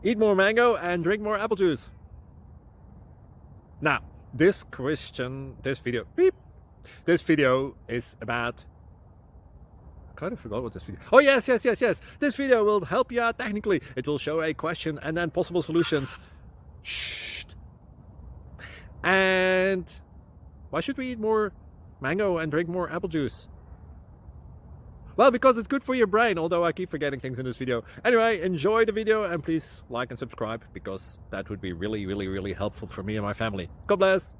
Eat more mango and drink more apple juice. Now, this video is about... I kind of forgot what this video... Oh, yes. This video will help you out technically. It will show a question and then possible solutions. Shh. And why should we eat more mango and drink more apple juice? Well, because it's good for your brain, although I keep forgetting things in this video. Anyway, enjoy the video and please like and subscribe, because that would be really helpful for me and my family. God bless!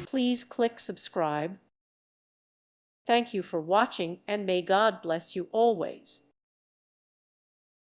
Please click subscribe. Thank you for watching, and may God bless you always.